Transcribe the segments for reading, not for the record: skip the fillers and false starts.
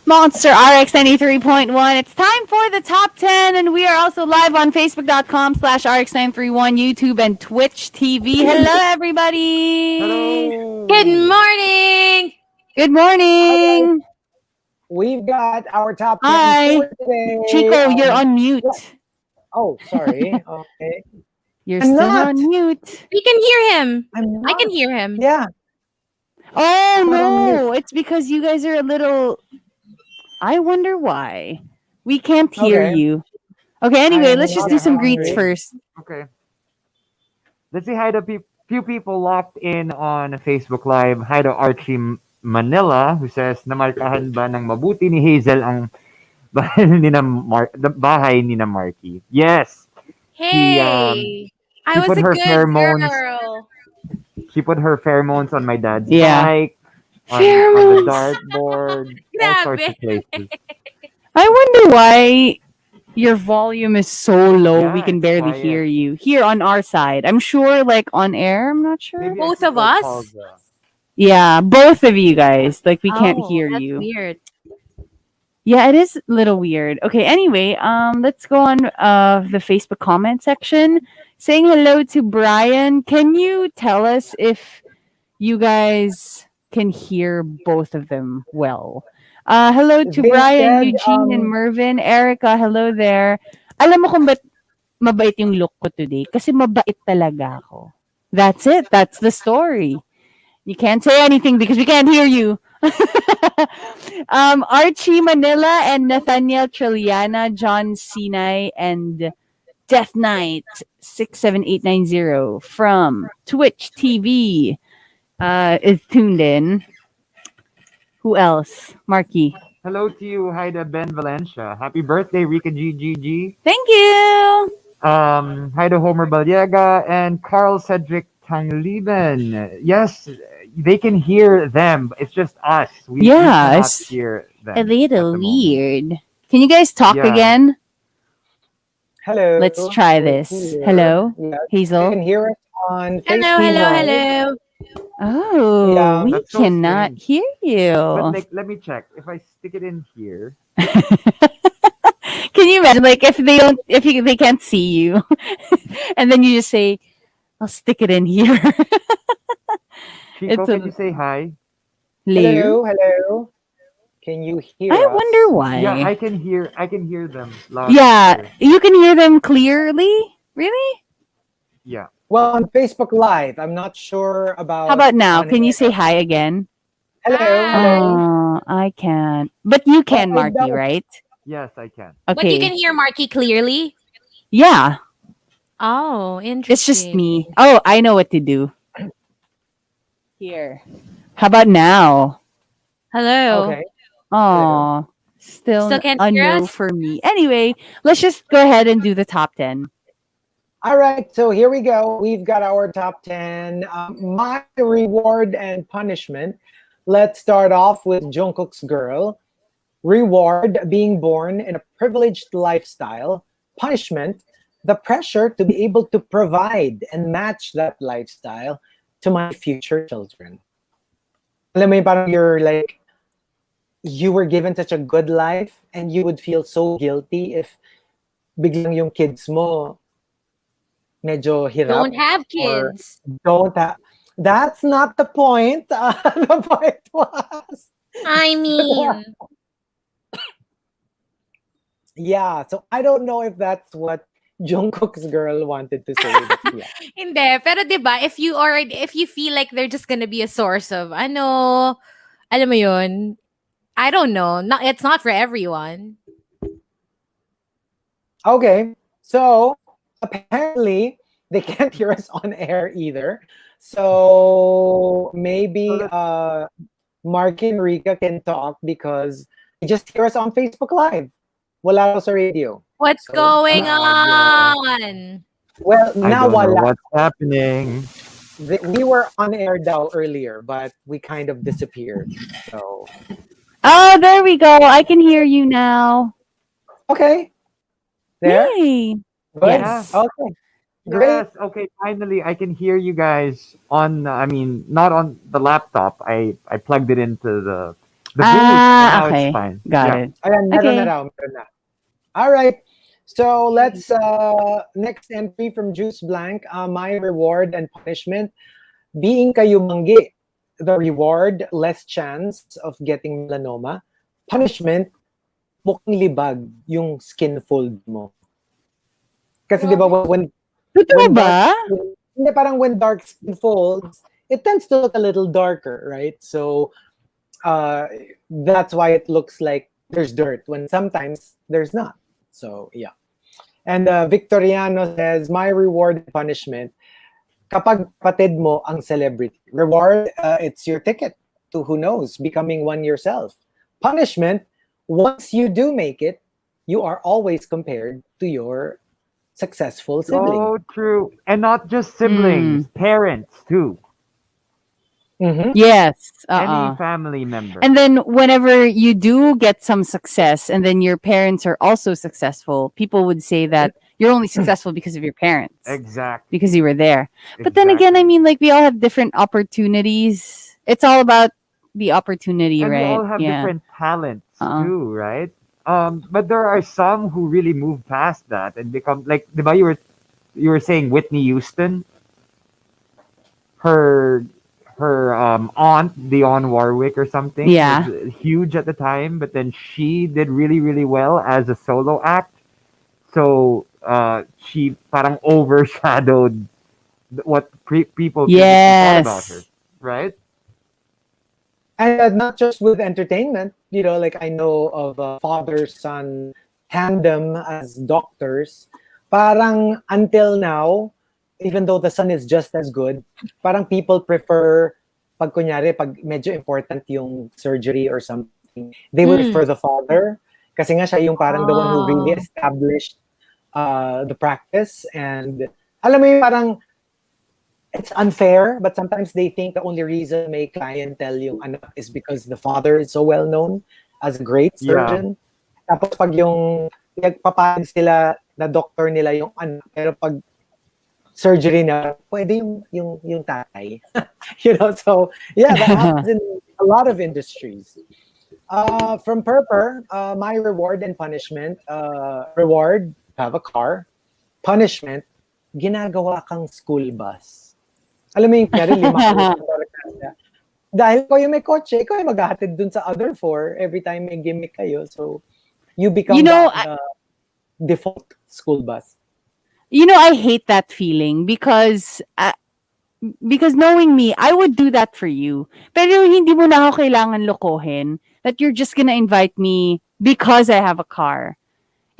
Monster RX93.1. It's time for the top 10, and we are also live on Facebook.com/RX931, YouTube, and Twitch TV. Hello, everybody. Good Hello. morning. Good All right, morning. we've got our top 10 Hi. for today. Chico, you're on What? mute. Oh, sorry. Okay. You're I'm still on not. mute. We can hear him. I'm I can not. hear him. Yeah, Oh, I'm not on mute. no. It's because you guys are a little. I wonder why. We can't hear Okay. you. Okay, anyway, I'm let's just not do Yeah, some hi. on greets mute. first. Okay. Let's say hi to few people locked in on Facebook Live. Hi to Archie Manila who says, namarkahan ba ng mabuti ni Hazel ang bahay ni na Markki? Yes. She Hey, I she was put a her good pheromones girl. she put her pheromones on my dad's Yeah. bike, on the Pheromones. dartboard, all sorts Grabe. of places. I wonder why your volume is so low we Yeah, can it's barely hear quiet. you here on our side. I'm sure, like on air, I'm not sure. Maybe I Both should of go call us? the. Yeah, both of you guys. Like we can't Oh, hear that's you. weird. Yeah, it is a little weird. Okay, anyway, let's go on the Facebook comment section. Saying hello to Brian. Can you tell us if you guys can hear both of them well? Hello to They Brian, said, Eugene, and Mervin. Erica, hello there. Alam mo kung ba't mabait yung look ko today? Kasi mabait talaga ako. That's it. That's the story. You can't say anything because we can't hear you. Archie Manila and Nathaniel Trilliana, John Sinai, and Death Knight 67890 from Twitch TV is tuned in. Who else? Markki. Hello to you, hi to Ben Valencia. Happy birthday, Rika GGG. Thank you. Hi to Homer Baliega and Carl Cedric Tangliben. Yes, they can hear them. It's just us. We Yeah, cannot it's hear a them at little the moment. weird. Can you guys talk Yeah. again? Let's hello, try we're this. here. Hello, Yes, you Hazel. can hear us on Hello, Facebook hello, Hazel. Live. hello. Oh, Yeah, we That's so cannot strange. hear But you. like, let me check. If I stick it in here, Can you imagine, like, if they don't, if you, they can't see you, and then you just say, "I'll stick it in here." Chico, It's can a you say hi? layer. hello. Can you hear I us? wonder Yeah, why. I can hear them loud and Yeah, clear. you can hear them clearly. Really? Yeah. Well, on Facebook Live, I'm not sure How about about now? on Can you say air. hi again? Hi. Hello. Oh, I can't. But you Oh, can, I Marky, don't. right? Yes, I can. But you can Okay. hear Marky clearly? Yeah, Oh, it's just interesting. me. Oh, I know what to do. Here. How about now? Hello. Okay. Hello. Oh, Still still can't a hear no us? for me. Anyway, let's just go ahead and do the top 10. All right, so here we go. We've got our top 10. My reward and punishment. Let's start off with Jungkook's girl. Reward, being born in a privileged lifestyle. Punishment, the pressure to be able to provide and match that lifestyle to my future children. Alam mo yun, parang you're like, you were given such a good life and you would feel so guilty if biglang yung kids mo medyo hirap Don't have or kids. don't have. That's not the point. The point was, I mean, yeah. So I don't know if that's what Jungkook's girl wanted to say. But yeah. hindi. Pero 'di ba, if you feel like they're just gonna be a source of alam mo yun, I don't know. Not it's not for everyone. Okay. So apparently they can't hear us on air either. So So maybe let's Marky and Rika can talk because they just hear us on Facebook Live. Wala raw sa radio. What's So going yeah. on? well, I now don't know wala. what's happening. We were on air daw earlier, but we kind of disappeared. So Oh, there we go. I can hear you now. okay, there, Yay. good. Yeah. Yes. Okay, great. Yes. Okay. Finally, I can hear you guys on. I mean, not on the laptop. I plugged it into The boost, and now it's Okay. fine. Got Yeah. it. Ayan, meron na Okay. raw, meron na. All right. So let's next entry from Juice Blank. My reward and punishment: being kayo manggi. The reward: less chance of getting melanoma. Punishment: mukhang libag yung skin fold mo. Kasi di ba Grabe. Totoo when dark ba? skin, hindi, parang when dark skin folds, it tends to look a little darker, right? So uh, that's why it looks like there's dirt when sometimes there's not. So yeah. And Victoriano says, my reward and punishment: kapag kapatid mo ang celebrity. Reward, it's your ticket to, who knows, becoming one yourself. Punishment: once you do make it, you are always compared to your successful sibling. So true. And not just Mm. siblings, parents too. Mm-hmm. Yes. Any family member. And then whenever you do get some success and then your parents are also successful, people would say that you're only successful because of your parents, Exactly. because you were there. But then again, I mean, like, we all have different opportunities. It's all about the opportunity, And we right? all have Yeah. different talents Uh-uh. too, right? But there are some who really move past that and become like, diba, you were saying Whitney Houston, her aunt Dionne Warwick or something Yeah. was huge at the time, but then she did really really well as a solo act. So she parang overshadowed what people previously thought about her, Yes. right? And not just with entertainment, like I know of a father-son tandem as doctors. Parang until now, even though the son is just as good, parang people prefer, pag kunyari, pag medyo important yung surgery or something, they will Mm. refer the father. Kasi nga siya yung parang the one who really Oh. established the practice. And alam mo yung parang, it's unfair, but sometimes they think the only reason may clientele yung anak is because the father is so well known as a great Yeah. surgeon. Tapos pag yung nagpapayag sila na doctor nila yung anak, pero pag surgery na, pwede yung tatay. So yeah, that happens in a lot of industries. From Purper, my reward and punishment: reward, have a car. Punishment, ginagawa kang school bus. Alam mo yung kunyari, 5 kayo sa barkada. Dahil ko yung may kotse, ikaw yung maghahatid dun sa other 4 every time may gimmick kayo. So, you become the default school bus. I hate that feeling because knowing me, I would do that for you. Pero hindi mo na ako kailangan lokohin that you're just gonna invite me because I have a car.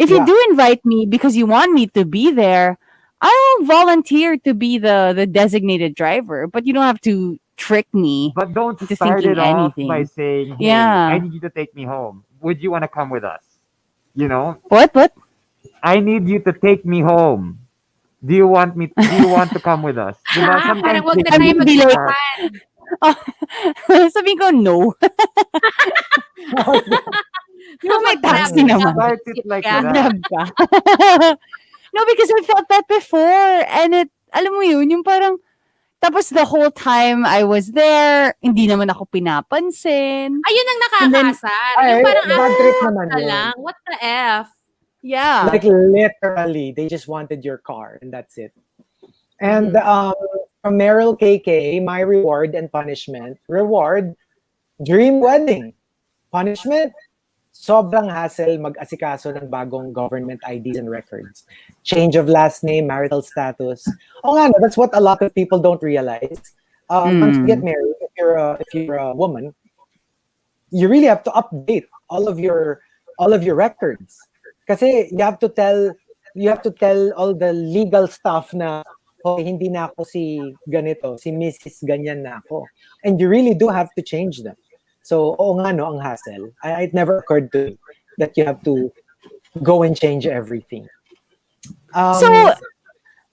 If you Yeah. do invite me because you want me to be there, I'll volunteer to be the designated driver, but you don't have to trick me But don't into start thinking it off by anything. saying, "Hey, I Yeah. need you to take me home. Would you want to come with us?" You know, What? I need you to take me home. Do you want me? Do you want to come with us? Diba? Parang Sometimes wag they na I tayo use would be like, that. sabi ko, no. Yung May mag-grab taxi ka lang, naman. Start it sit like ka. that. Grab ka. No, because I felt that before. And alam mo yun, yung parang, tapos the whole time I was there, hindi naman ako pinapansin. Ayun ang And then, nakakaasar. Ay, Yung parang, bad trip naman ka yun. lang. What the F? yeah. Like literally, they just wanted your car and that's it. And from Meryl KK, my reward and punishment: reward, dream wedding. Punishment, sobrang hassle mag-asikaso ng bagong government IDs and records. Change of last name, marital status. Oh nga, no, that's what a lot of people don't realize. Once you get married, if you're a woman, you really have to update all of your records. Kasi you have to tell all the legal stuff na, oh, hindi na ako si ganito, si Mrs. ganyan na ako. And you really do have to change them. So, oo nga, no, ang hassle. It never occurred to me that you have to go and change everything. So,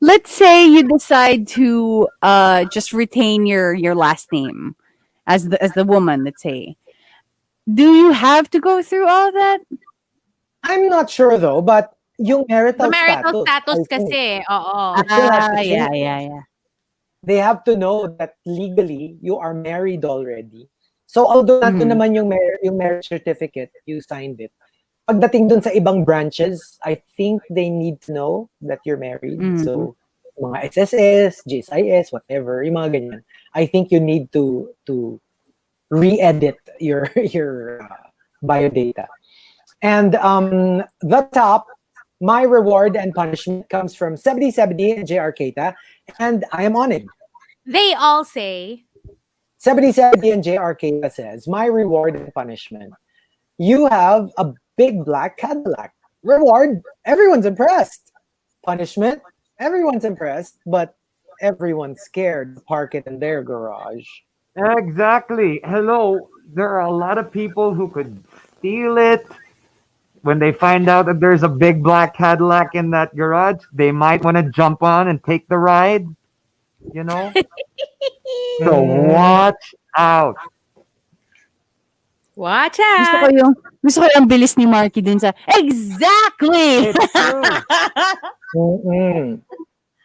let's say you decide to just retain your last name as the woman, let's say. Do you have to go through all that? I'm not sure though, but yung The marital marital status I think, kasi, oo. still has to Yeah, change. yeah. They have to know that legally you are married already. So although nandun Mhm. naman yung marriage certificate, you signed it. Pagdating dun sa ibang branches, I think they need to know that you're married. Mhm. So mga SSS, GSIS, whatever, yung mga ganyan. I think you need to re-edit your your biodata. And the top, my reward and punishment comes from 7070 and JR Keita, and I am honored. They all say, 7070 and JR Keita says, my reward and punishment. You have a big black Cadillac. Reward, everyone's impressed. Punishment, everyone's impressed, but everyone's scared to park it in their garage. Exactly. Hello. There are a lot of people who could steal it. When they find out that there's a big black Cadillac in that garage, they might want to jump on and take the ride, you know? So Mm, watch out. watch Gusto ko out. yung gusto ko yung bilis ni Markki dun sa exactly. It's true, mm-mm.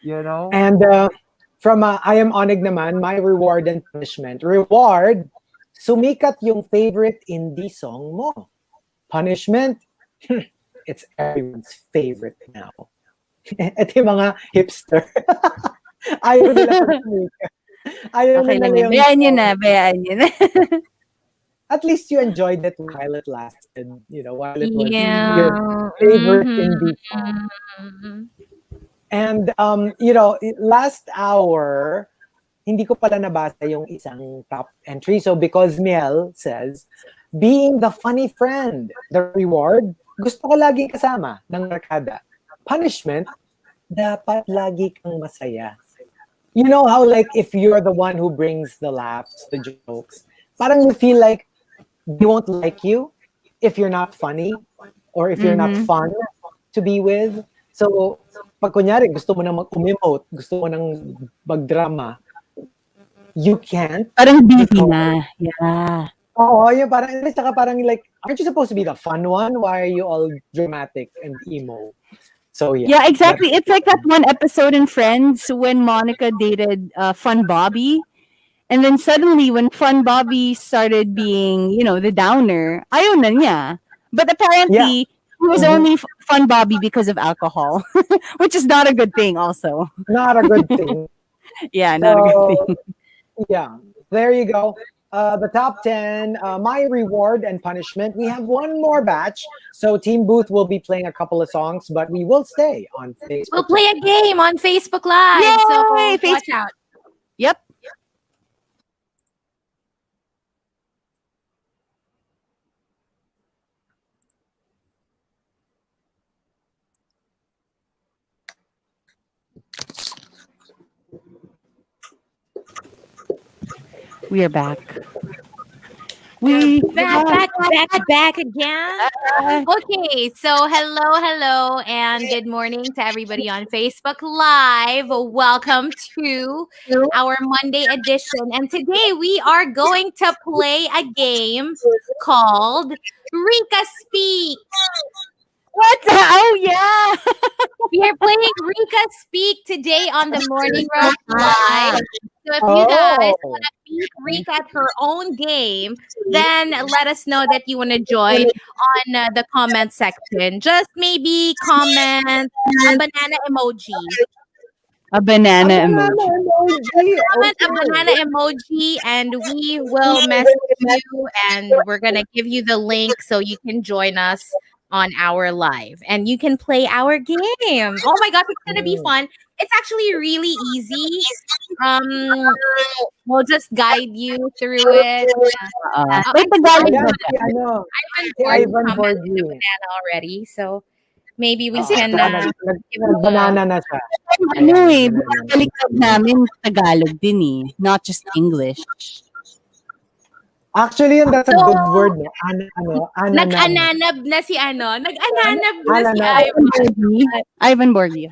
you know? And from I am onig naman, my reward and punishment. Reward, sumikat yung favorite indie song mo. Punishment, it's everyone's favorite now. Ito yung mga hipster. Ayaw nila pag sumikat. Ayaw Okay na lang nila yun. yung Bayaan nyo song. na, bayaan nyo na. At least you enjoyed it while it lasted, while it was Yeah. your favorite indie song. Mhm. And, last hour, hindi ko pala nabasa yung isang top entry. So, because Miel says, being the funny friend, the reward, gusto ko laging kasama ng barkada. Punishment, dapat lagi kang masaya. You know how, like, if you're the one who brings the laughs, the jokes, parang you feel like they won't like you if you're not funny or if you're not Mhm. fun to be with. So, pag kunyari, gusto mo nang mag-emote, gusto mo nang mag-drama, you can't. Parang busy because, na. Yeah. oo, yung parang, saka parang like, aren't you supposed to be the fun one? Why are you all dramatic and emo? So, Yeah, exactly. It's like that one episode in Friends when Monica dated Fun Bobby. And then suddenly, when Fun Bobby started being, the downer, ayaw na niya. But Yeah. apparently, he was Mhm. only Fun Bobby because of alcohol, which is not a good thing also. Not a good thing. Yeah, not a good So, thing. yeah, there you go. The top 10, my reward and punishment. We have one more batch. So Team Booth will be playing a couple of songs, but we will stay on Facebook. We'll play a game on Facebook Live. So Yay! watch Facebook. out. Yep. We are back. We Back again. Okay, so hello, and good morning to everybody on Facebook Live. Welcome to our Monday edition. And today we are going to play a game called Rika Speak. What? Oh yeah. We are playing Rika Speak today on the Morning Road Live. So if you guys Oh, want to beat Rika at her own game, then let us know that you want to join on the comment section. Just maybe comment a banana emoji. A a banana banana emoji. emoji. Comment a Okay. banana emoji and we will message you and we're going to give you the link so you can join us on our live and you can play our game. Oh my gosh, it's going to be Mm. fun. It's actually really easy. We'll just guide you through it. May Tagalog Ayan, ba si dyan? ano, Ivan si Board Ivan commented Borgi. banana already, so maybe we Kasi can give him Nag-banana na siya. Ano Ayan, baliktad namin Tagalog din not just English. Actually, yun, that's a So, good word. No? Ananab. nag-ananab na si Nag-ananab na si Ananab. Ivan. Ivan Borgi.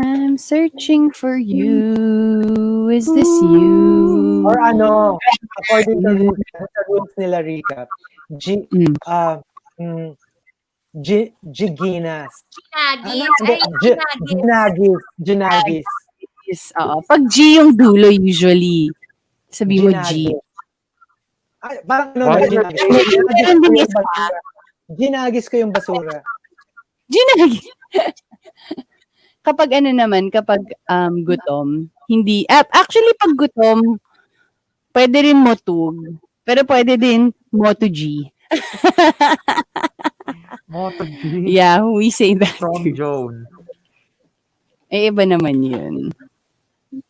I'm searching for you. Is this you? Or according to sa rules nila, Rika, Mm. Giginas. Ginagis. Hindi, Ay, ginagis. Ginagis. Pag G yung dulo usually, sabi mo G. Ginagis. Ay, parang ano na, What? ginagis. Meron din Yung isa. basura. Ginagis ko yung basura. Ginagi. Kapag ano naman, kapag gutom, hindi, actually pag gutom, pwede rin motug, pero pwede din moto G. Moto G. Yeah, we say that From too. Joan. Iba naman yun.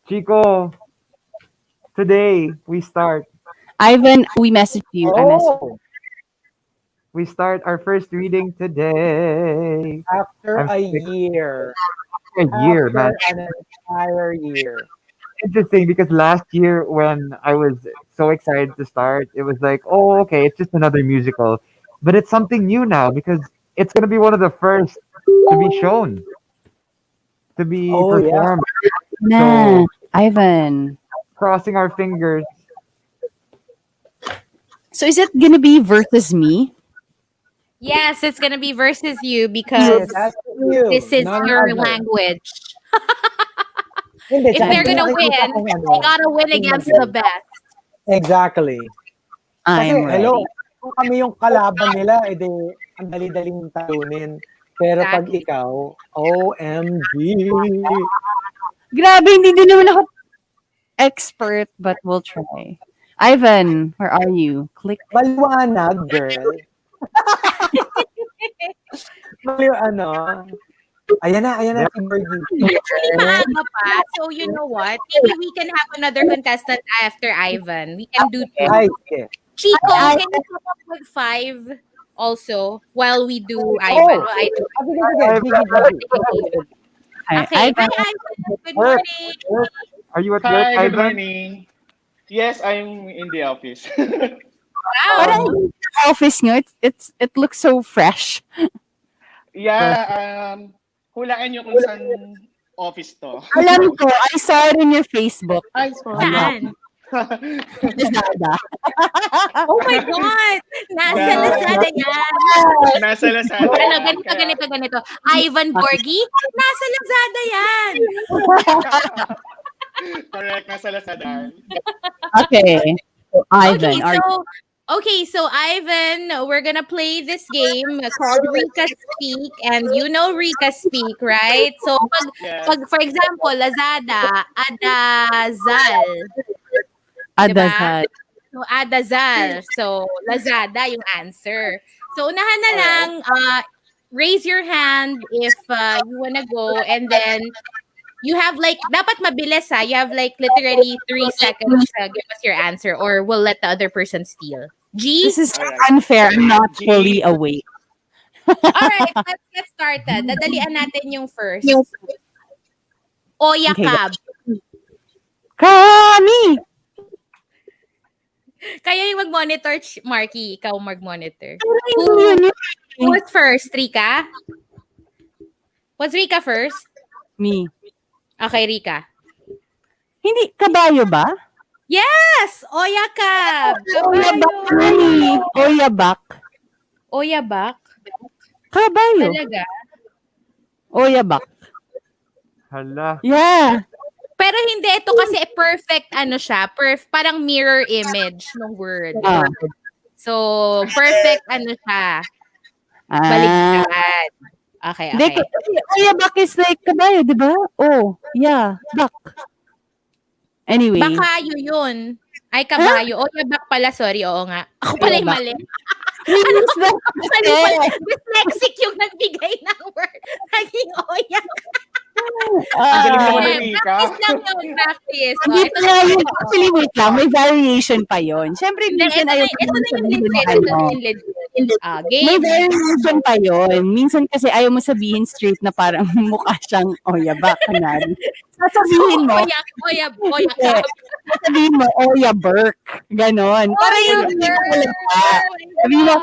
Chico, today we start. Ivan, we messaged you. I messaged you. Oh, We start our first reading today. after I'm a sick. year. A year, man. After an entire year. Interesting because last year when I was so excited to start, it was like, oh, okay, it's just another musical. But it's something new now because it's going to be one of the first to be shown, to be Oh, yeah. performed. Na, So, Ivan. crossing our fingers. So is it gonna be versus me? Yes, it's gonna be versus you So because that's you. this is None your other. language. Hindi, If tsaka they're gonna nakikita win, kong ano. they gotta win against the best. Exactly. Kasi, I'm ready. hello, kung kami yung kalaban nila, edi ang dali-daling talunin. Pero pag Exactly. ikaw, OMG. Grabe, hindi din naman ako expert, but we'll try. Ivan, where are you? Click. Maliwanag, girl. Ano? Ayan na si Bergie. Actually, maaga pa. So, you know what? Maybe we can have another contestant after Ivan. We can do 2. Ay, sige. Chico, I- can you come up with 5 also while we do Oh, Ivan? While I do. sige. Gigi. Okay. Ivan, Hi, Ivan. Good Work. morning. Work. Are you at work, Hi, good Ivan? morning. Yes, I'm in the office. Wow. parang office nyo, it looks so fresh. Yeah, hulaan nyo kung saan office to. Alam ko, I saw it in your Facebook. Ay, Saan? Lazada. Oh my God! Nasa Yeah. Lazada yan. Nasa Lazada. Ano, Kaya- ganito. Ivan Borgi, nasa Lazada yan. Correct, nasa Lazada. Okay. So, Ivan, So Ivan, we're gonna play this game called Rika Speak, and you know Rika Speak, right? So Yes. for example, Lazada, Adazal. Adasal. So Adazal. So Lazada yung answer. So unahan na lang, raise your hand if you wanna go, and then you have like, dapat mabilis ha. You have like literally 3 seconds to give us your answer, or we'll let the other person steal. G? This is Alright. unfair. I'm not G. fully awake. Alright, let's get started. Dadalian natin yung first. Oyakab. Kami! Kayo yung mag-monitor, Markki. Ikaw mag-monitor. Yun, yun. Who's first, Rika? Was Rika first? Me. Okay, Rika. Hindi, kabayo ba? Yes! Oyakab! Oyabak. Kabayo! Oyabak. Oyabak? Kabayo. Talaga? Oyabak. Hala. Yeah. Pero hindi, ito kasi perfect, ano siya, parang mirror image ng word. Ah. So, perfect, ano siya, Ah. baliktad. Okay, Hindi, okay. oyabak is like kabayo, di ba? Oh, yeah. Bak. Anyway. Bakayo yun. Ay, kabayo. Oyabak pala, sorry, oo nga. Ako pala yung Oyabak. mali. Means that Mali pala. Dyslexic yung nagbigay ng word. Naging oyak. Ang galing naman Ah, ni Rika. Practice lang yun, practice. hindi Ito pa yun. Actually, wait lang. May variation pa yun. Siyempre, minsan ayaw ito na yung sabihin legit. na Ito na ano. yung legit. May Game. variation pa yun. Minsan kasi ayaw mo sabihin straight na parang mukha siyang oyabak. Kanari. Sasabihin mo, Oyakab. sasabihin mo, Oya Burke. Ganon. Para yung hindi mo talaga. Sabihin mo,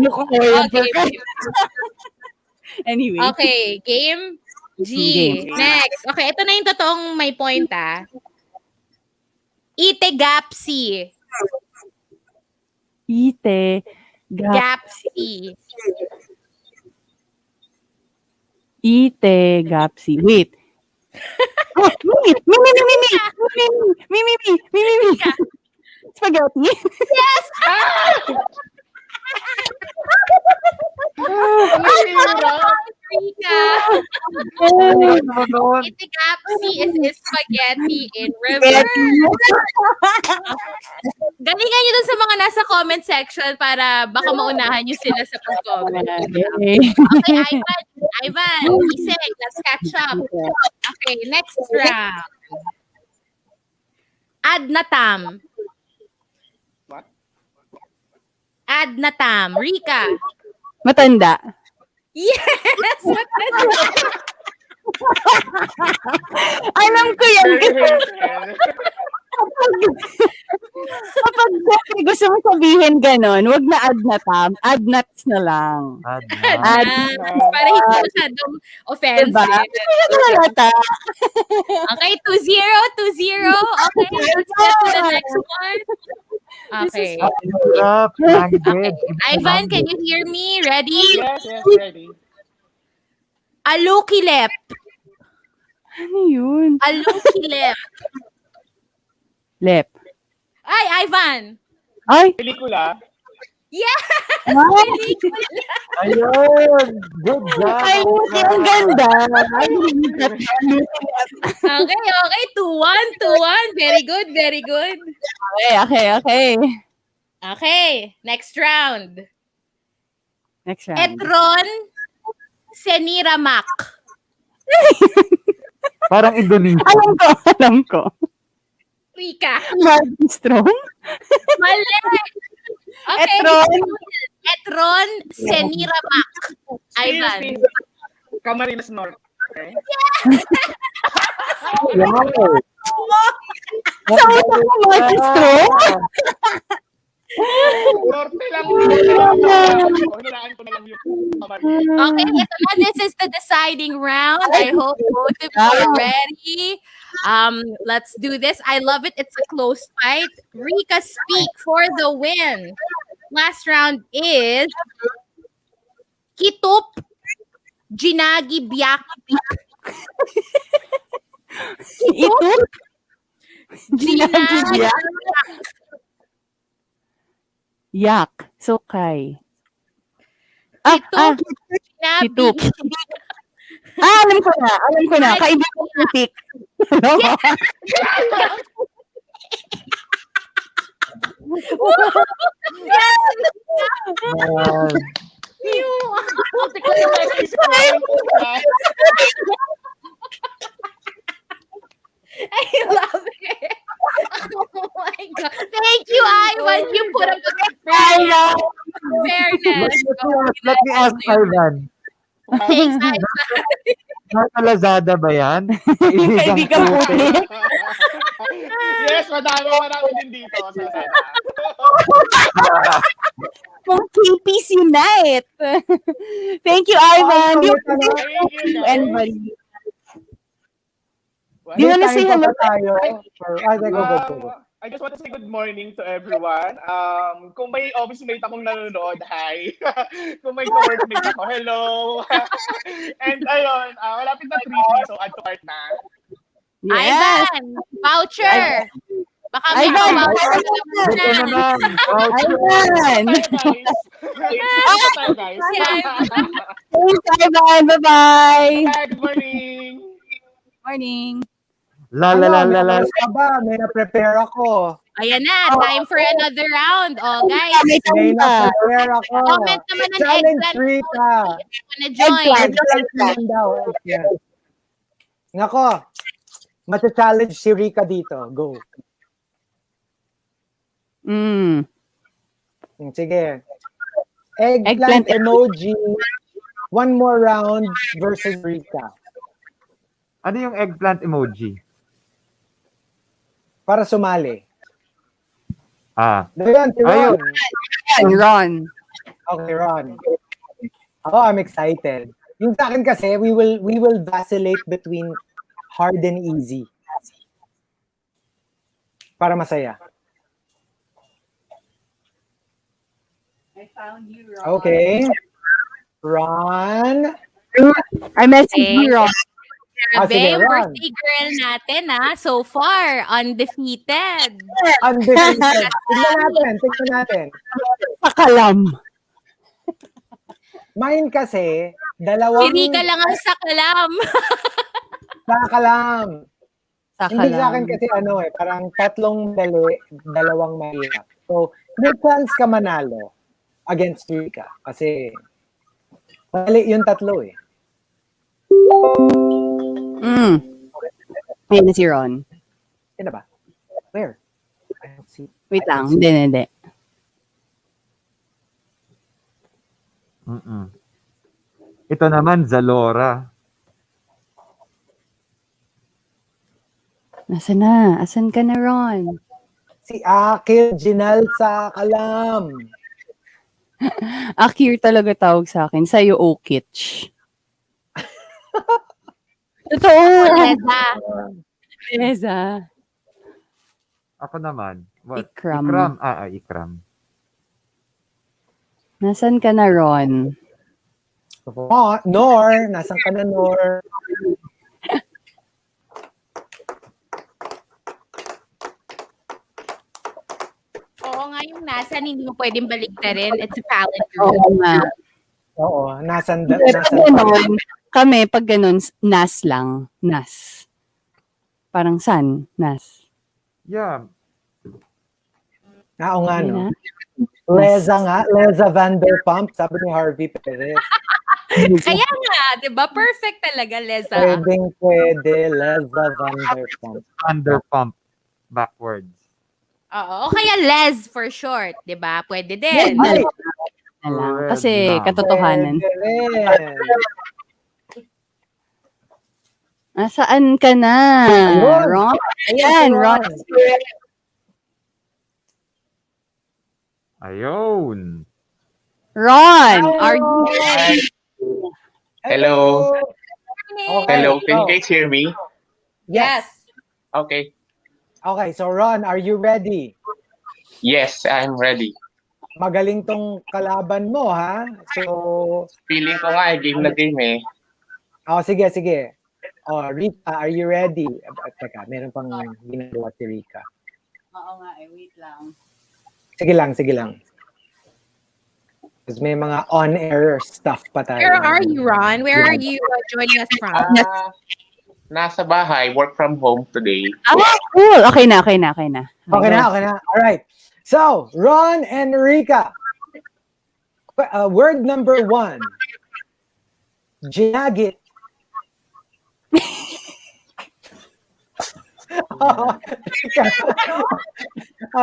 mukha Oya Okay. Burke. Anyway. Okay, game. G. Game. Next. Okay, ito na yung totoong may point, ah. Itegapsi. Ite. Gapsi. Ite. Gapsi. Wait. Me, me, me, me, me, me, me, me, me, me, me, me. Spaghetti. Yes! Ang hirap. Rika! Ano? Itikapsi is spaghetti in Spaghetti. reverse. Galingan nyo dun sa mga nasa comment section para baka maunahan nyo sila sa pag-comment. Okay. Okay, Ivan, Iseng, let's catch up. Okay, next round. Adnatam. What? Adnatam. Rika. Matanda. Yes! Alam ko yan. Very Kasi Hazel. kapag gusto mo sabihin ganon, wag na add na tam. Add nuts na lang. Adnan. Para hindi masyadong offensive. Diba? Hindi ka halata. Okay, 2-0. Okay, let's get to the next one. Okay. Hirap. Language. Ivan, can you hear me? Ready? Yes, ready. Alukilep. Ano yun? Alukilep. Lep. Ay, Ivan. Ay! Pelikula. Yes! Ayun. Good job. Ay, ang ganda. Okay. 2-1. Very good. Okay. Okay, next round. Next round. Etron Seniramak. Parang Indonesia. Alam ko. Rika. Markki strong? Mali. Okay. Etron Seniramak. Ivan. Camarines Norte. Okay. Wow. Sa utak ko, Markki strong? Norte lang. Hulaan ko na lang yung Camarines. Okay, so now this is the deciding round. I hope both of you are ready. Let's do this. I love it. It's a close fight. Rika, speak for the win. Last round is Kitup Ginagi Biak. Ito? Ginagi Yak. Yak. Sukay. Kitup Kitup. Ginagi. Alam ko na. Kaibigan ko pick. Yes! I love it. Oh my God. Thank you, Ivan. You put up a good fairness. Let me ask Ivan. Thanks, Ivan. Nasa Lazada ba yan? Kaibigan ko pick. Yes, marami din dito sa Lazada. Kung KPs unite. Thank you, Ivan. Do you want to say Thank you, guys. anybody? What? Do you want to say Time hello? pa ba tayo? Go. I just want to say good morning to everyone. Kung may office mate akong nanonood, hi. Kung may co-workmate ako, hello. And ayun, malapit na 3P, so add to cart na. Yes. Ivan, voucher. Baka may Ivan, voucher Ito na naman. Ivan. Tayo, guys. Si Ivan. Thanks, Ivan. Bye-bye. Hi, good morning. Morning. La. Ka ba? May na-prepare ako. Ayan na, time for another round. Oh, guys, May May tanda. na-prepare ako. comment naman ng Challenge eggplant Rika. if you wanna join. Eggplant naman daw. Yes. Nako, mata-challenge si Rika dito. Go. Sige. Eggplant emoji. One more round versus Rika. Ano yung eggplant emoji? Para sumali. Doon, si Ayun. Ron. Ron. Okay, Ron. Ako, I'm excited. Yung sa akin kasi, we will vacillate between hard and easy. Para masaya. I found you, Ron. Okay. Ron. I messaged you, Ron. Grabe, sige, yung Ron. birthday girl natin so far, undefeated. Undefeated. Tignan natin. Pakalam. Mine kasi, Si dalawang Rika lang ang sakalam. sakalam. Hindi sa akin Sakalam. kasi parang tatlong dali, dalawang mahirap. So, may chance ka manalo against Rika. Kasi, mali yung tatlo eh. Ayun na si Ron. Yan na ba? Where? I don't see. Wait lang. Hindi. Ito naman, Zalora. Nasaan na? Asan ka na, Ron? Si Akil Ginal sa Kalam. Akir talaga tawag sa akin. Sa'yo, Okich. Totoo. Leza. Leza. Ako naman. What? Ikram. Ikram. Nasaan ka na, Ron? Nor. Nasaan ka na, Nor? Oo nga, yung nasan, hindi mo pwedeng baligtarin. It's a palindrome. Oo nga. Oo. Nasan Pag ganun, kami, pag ganun, nas lang. Nas. Parang san? Nas. Yeah. Oo nga, Hindi no? na? Leza nga. Leza Vanderpump. Sabi ni Harvey Perez. Kaya nga, di ba? Perfect talaga, Leza. Pwede. Leza Vanderpump. Vanderpump. Backwards. Oo. O kaya Les for short, di ba? Pwede din. Ay! Na lang. Red Kasi lang. katotohanan. Pwede rin. Nasaan ka na? Ayun. Ron? Ayan, Ron. Ayun. Ron, are you Hi. Hello. Okay. Hello, can you so- guys hear me? Yes. Okay. Okay, so Ron, are you ready? Yes, I'm ready. Magaling tong kalaban mo, ha? So, Feeling ko nga, game na game eh. sige. Rika, are you ready? Teka, meron pang ginagawa si Rika. Oo nga, wait lang. Sige lang. Because may mga on-air stuff pa tayo. Where are you, Ron? Where are you joining us from? Nasa bahay, work from home today. Cool. Okay na. Okay na. All right. So, Ron and Rika. Word number 1. Ginagit.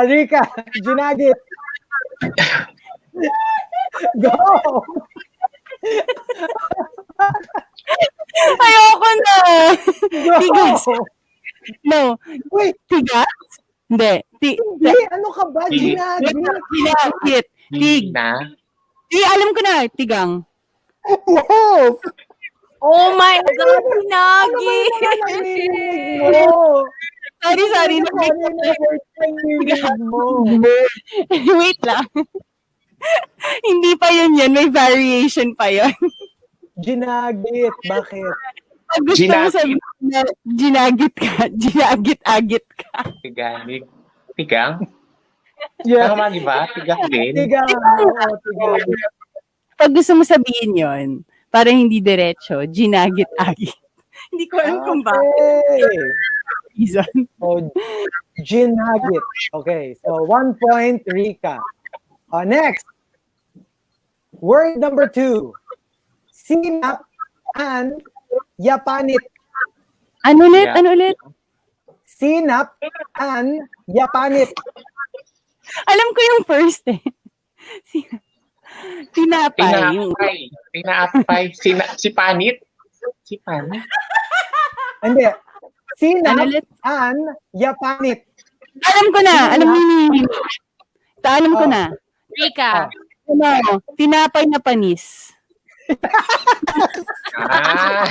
Rika, ginagit. Go! Ayoko na. Tigas. Go! No. Wait, Tigas? Hindi. hindi. Ano ka ba? Ginagit. Ginagit. Na? Alam ko na. Tigang. Yes! Oh my God, Pinagi! Narinig mo. Sorry. Ano na word narinig mo? Wait lang. Hindi pa yun. May variation pa yun. Ginagit. Bakit? Pag gusto mo Ginagit. sabihin na ginagit ka, ginagit-agit ka. Tiganig. Tigang? Yes. Tama, di ba? Tigang din. Tigang. Oo, tigang. Pag gusto mo sabihin yon, para hindi diretso, ginagit-agit. Hindi ko alam kung bakit. Okay. Reason. So, ginagit. Okay. So, 1 point, Rika. Next. Word number 2. Sinap and yapanit. Ano ulit? Yeah. Ano ulit? Sinap and yapanit. Alam ko yung first eh. Tinapay. Tinapay. Si Panit? Si Panit? Hindi. Sinap Ano ulit? and yapanit. Alam ko na. Alam ko na. Rika. Ano? Tinapay na panis. Ah.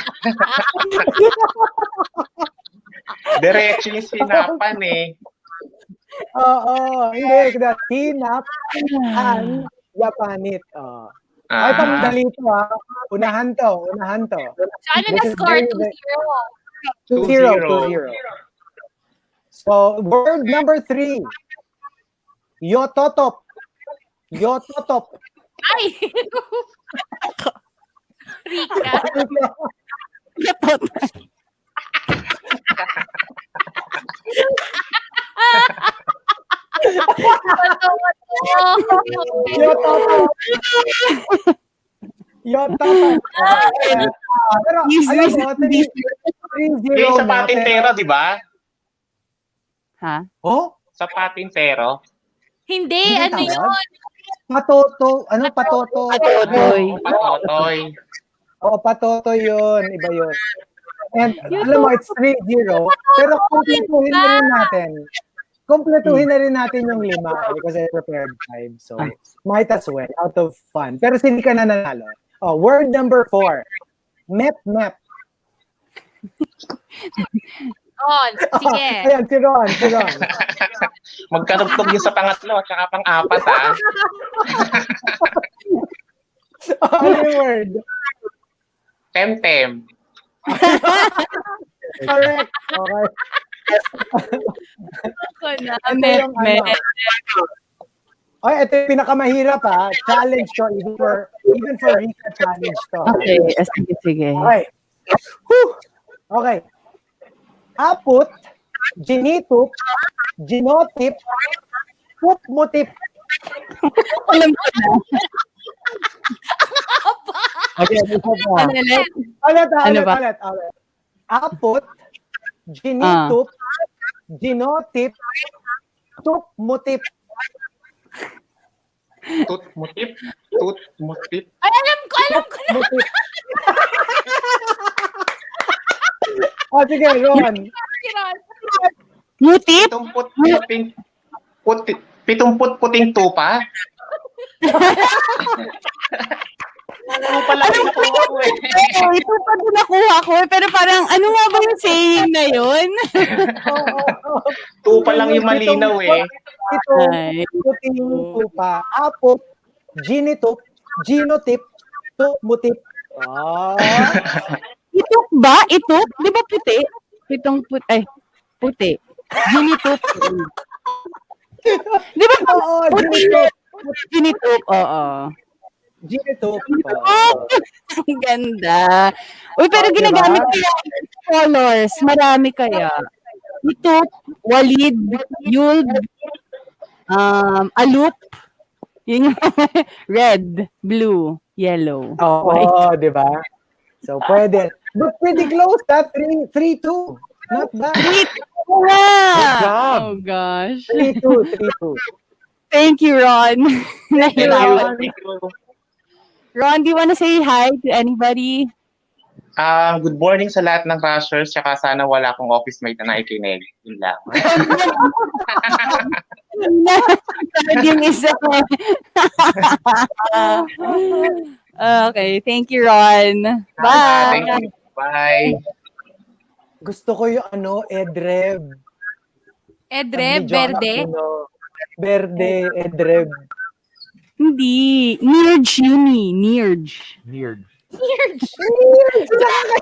Diretso yung sinapan eh. Oo. Hindi. Sinap and yapanit. Ito, Ah. dali ito ha. Unahan to. So ano na This is score? very, 2-0. 2-0. So, word number 3. Yototop. Yototop. Ay! Rika. Yototop. Yototop. Okay. Pero, alam mo, 3-0 Yung sa na. patintero, di ba? Ha? Oh? Sa patintero. Hindi, Ano ano tawag? yun? Patoto. Ano? Patoto. Patotoy. Patotoy. Oo, patoto yun. Iba yun. And alam mo, it's 3-0. Pero kumpletuhin na rin natin. Kumpletuhin na rin natin yung 5 because I prepared 5. So, might as well, out of fun. Pero sili ka na nanalo. Oh, word number 4. Mep. Oh, sige. Ayan, si Ron. Magkarugtog yung sa pangatlo at saka pang-apat, ha? Ano yung word? Temtem. Correct. Okay. Ako na. Ito yung ano. Ay, ito yung pinakamahirap ha. Challenge to. Even for Rika challenge to. Okay, sige. Okay. Whew. Okay. Aput, ginitup, ginotip, pupmutip. Alam ko na. Okay, isa pa. Ano ulit? Ano ba? Ulit. Aput, ginitup, ginotip, tupmutip. Tutmutip. Ay, alam ko na. Mutip. Sige, Ron. Mutip? Pitumput puting tupa. Tupa lang yung nakuha ko eh. Ito pa din nakuha ko. Pero parang, ano nga ba yung saying na yun? Tupa lang yung malinaw eh. Ay. Puting tupa. Aput, ginitup, ginotip, tupmutip. Itok ba? Itok? Di ba puti? Puti. Ginitup. Di ba Oo, puti? Ginitup, oo. Ginitup. Ang ganda. Uy, pero Diba? ginagamit ko yung colors. Marami kaya. Itok, walid, yulb, alup, yun yung red, blue, yellow, white. Oo, di ba? So, pwede. But pretty close, ha? 3-2. Not bad. Good job. Oh, gosh. 3-2. Thank you, Ron. Thank Nahirapan. you. Ron, do you want to say hi to anybody? Good morning sa lahat ng rushers, tsaka sana wala akong office mate na nakikinig. Yun lang. Yung isa. Okay, thank you, Ron. Bye. Thank you. Bye. Gusto ko yung Edreb. Edreb, Ni John verde. Aquino. Verde, Edreb. Hindi. Nirj yun eh. Nirj. Weird.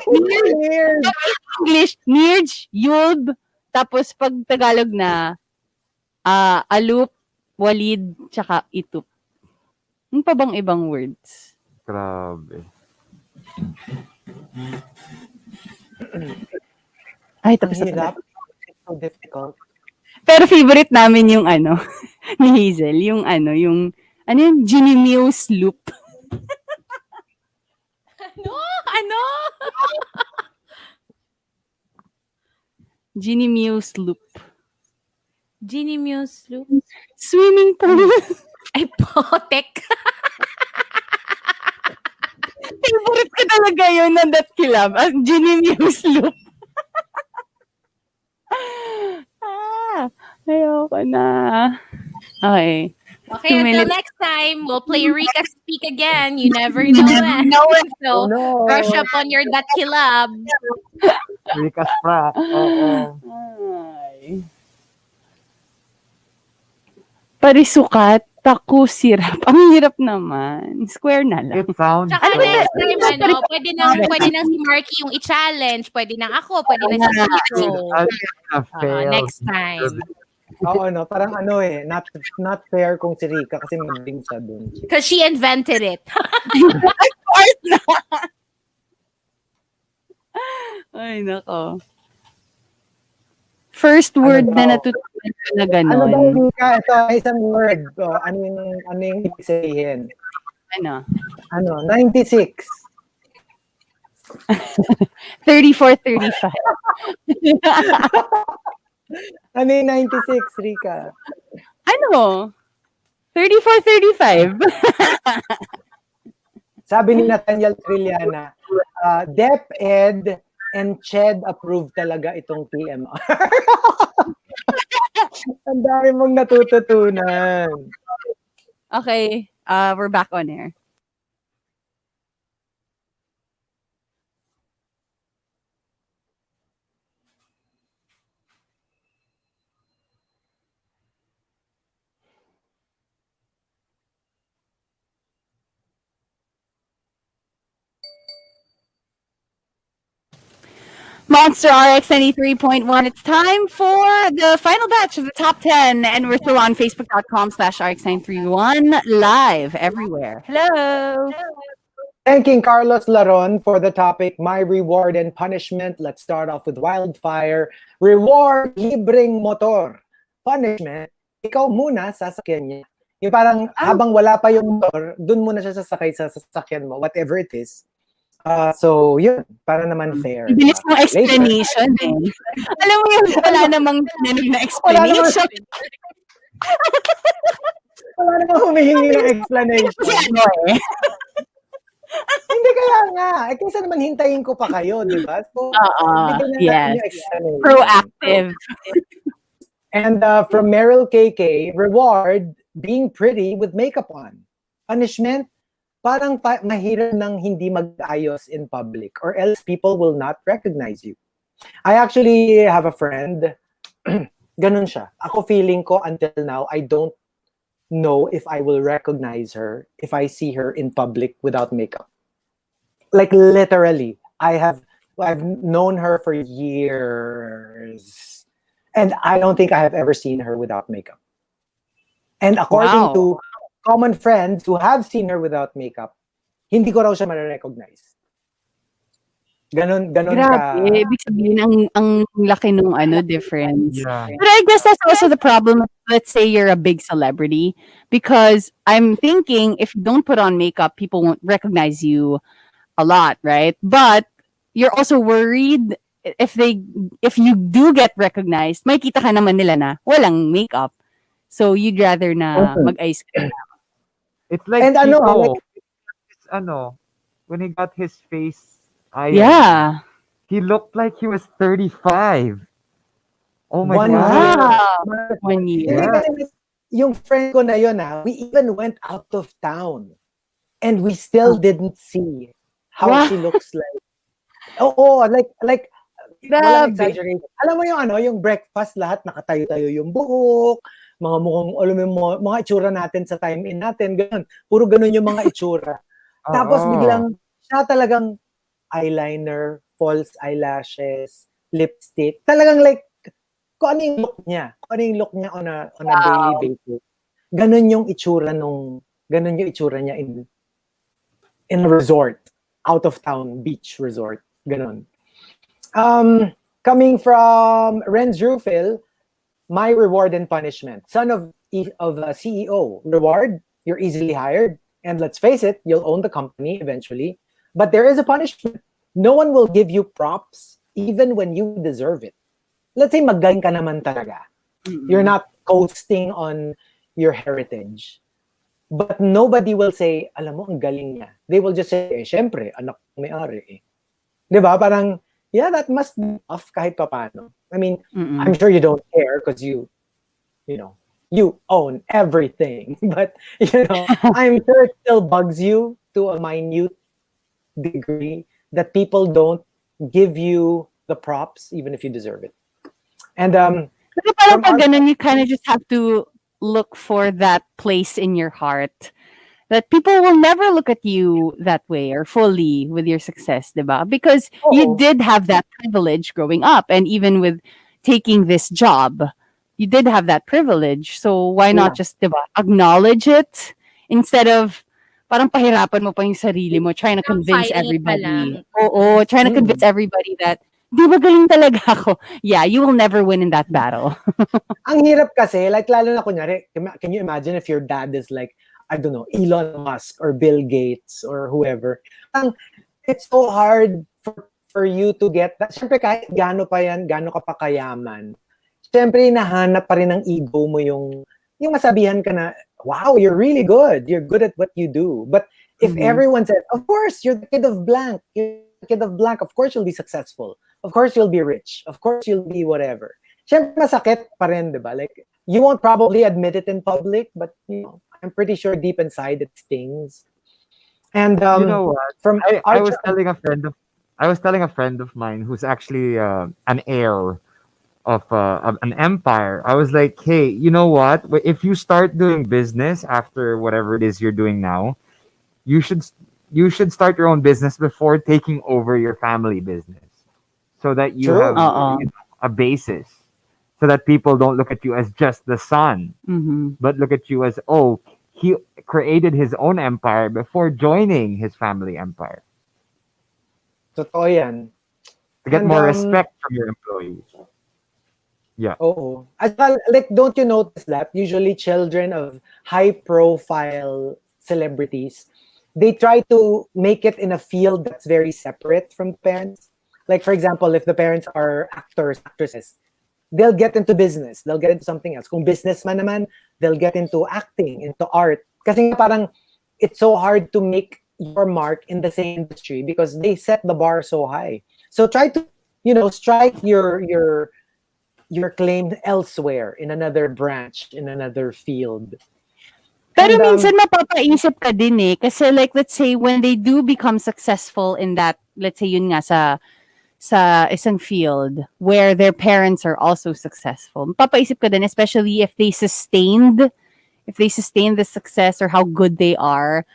Weird. English, Nirj, Yulb, tapos pag Tagalog na, Alup, Walid, tsaka Itup. Ano pa bang ibang words? Grabe. Ay, Ang tapos na hirap. pala. It's so difficult. Pero favorite namin yung ni Hazel, yung Ginny Muse loop. Ano? Ginny Muse loop. Ginny Muse loop. Swimming pool. Ay, potek. Favorite ko talaga yun ng That Kilab. Ginny Muse loop. Ayoko na. Okay. Okay, 2 until minutes. next time, we'll play Rika Speak again. You never know when. So, No. brush up on your Dat Kilab. Rika Sprat. Oo. Ay. Parisukat. Taku sirap. Ang hirap naman. Square na lang. It sounds Tsaka so. next time, pwede nang si Markki yung i-challenge. Pwede nang ako, pwede na si Chico. I'm gonna fail. Next time. Oo, no? Parang ano eh, not fair kung si Rika kasi magaling siya dun. Because she invented it. Of course na. Ay, nako. First word daw? na natutunan ko na Ano ba, gano'n. Rika? Ito, isang word. Oh, ano yung ibig sabihin? Ano? 96. 34, 35. Ano yung 96, Rika? Ano? 34, 35. Sabi ni Nathaniel Trilliana, DepEd and CHED approved talaga itong TMR. Ang dami mong natututunan. Okay, we're back on air. Monster RX93.1. It's time for the final batch of the top 10. And we're still on Facebook.com/RX931 live everywhere. Hello. Thanking Carlos Laron for the topic, My Reward and Punishment. Let's start off with Wildfire. Reward, libreng motor. Punishment, ikaw muna sasakyan niya. Yung parang habang wala pa yung motor, dun muna siya sasakay sa sasakyan mo, whatever it is. So, yun, para naman fair. Bilis ng explanation eh. Alam mo yun, wala namang tinanig na explanation. Wala namang humihingi ng explanation. Kasi ano eh. Hindi kaya nga. Kaysa naman hintayin ko pa kayo, di ba? So, bigyan na natin yes. yung explanation. Proactive. And from Meryl KK, reward, being pretty with makeup on. Punishment, parang mahirap nang hindi mag-ayos in public or else people will not recognize you. I actually have a friend, ganun siya. Ako feeling ko until now, I don't know if I will recognize her if I see her in public without makeup. Like literally, I've known her for years and I don't think I have ever seen her without makeup. And according to common friends who have seen her without makeup, hindi ko raw siya ma-recognize. Ganon Grabe, ka. ibig sabihin ang laki nung difference. Yeah. But I guess that's also the problem. Let's say you're a big celebrity, because I'm thinking if you don't put on makeup, people won't recognize you a lot, right? But you're also worried if you do get recognized, may kita ka naman nila na walang makeup. So you'd rather na mag-ayos ka na. It's like And Chico, when he got his face ironed, Yeah. he looked like he was 35. Oh my One God. year. 1 year. Hindi kasi yung friend ko na yun, we even went out of town and we still didn't see how she looks like. Oo, like walang Grabe. exaggeration. Alam mo yung breakfast, lahat nakatayo-tayo yung buhok, mga mukhang, alam mo, mga itsura natin sa time in natin, ganun. Puro ganun yung mga itsura. Tapos biglang, siya talagang eyeliner, false eyelashes, lipstick. Talagang like, kung ano yung look niya on a daily basis. Ganun yung itsura niya in a resort, out of town beach resort. Ganun. Coming from Renz Rufil, my reward and punishment. Son of a CEO. Reward, you're easily hired. And let's face it, you'll own the company eventually. But there is a punishment. No one will give you props even when you deserve it. Let's say magaling ka naman talaga. You're not coasting on your heritage. But nobody will say, alam mo, ang galing niya. They will just say, syempre, anak may-ari eh. Diba? Parang, yeah, that must be off kahit papano. I mean, I'm sure you don't care because you own everything. But, I'm sure it still bugs you to a minute degree that people don't give you the props even if you deserve it. And Pero parang pag ganun, you kind of just have to look for that place in your heart that people will never look at you that way or fully with your success, diba? Because you Oo. did have that privilege growing up, and even with taking this job, you did have that privilege. So why not Yeah. just, diba, acknowledge it instead of parang pahirapan mo pa yung sarili mo trying to Parang convince fighting it pa everybody. lang. Oo, trying to convince Mm. everybody that di ba galing talaga ako. Yeah, you will never win in that battle. Ang hirap kasi, like, lalo na kunyari, can you imagine if your dad is like, I don't know, Elon Musk or Bill Gates or whoever. Ang, it's so hard for you to get that. Siyempre, kahit gaano pa yan, gaano ka pa kayaman, siyempre, nahanap pa rin ng ego mo yung masabihan ka na, wow, you're really good. You're good at what you do. But if Mhm. everyone said, of course, you're the kid of blank. You're the kid of blank. Of course, you'll be successful. Of course, you'll be rich. Of course, you'll be whatever. Siyempre, masakit pa rin, di ba? Like, you won't probably admit it in public, but, I'm pretty sure deep inside it stings. And You know what? from I our... was telling a friend of mine who's actually an heir of an empire. I was like, hey, you know what? If you start doing business after whatever it is you're doing now, you should you should start your own business before taking over your family business, so that you have True. Oo. a basis, so that people don't look at you as just the son, Mhm. but look at you as, oh, he created his own empire before joining his family empire, Totoo yan. to get And, more respect from your employees. Yeah. oo. As well, like, don't you notice that usually children of high-profile celebrities, they try to make it in a field that's very separate from parents. Like, for example, if the parents are actors, actresses, they'll get into business. They'll get into something else. Kung businessman naman, they'll get into acting, into art. Kasi nga parang it's so hard to make your mark in the same industry because they set the bar so high. So try to, strike your claim elsewhere in another branch, in another field. Pero And minsan mapapaisip ka din eh. Kasi like, let's say, when they do become successful in that, let's say, yun nga, sa isang field where their parents are also successful, mapapaisip ka din, especially if they sustained the success or how good they are,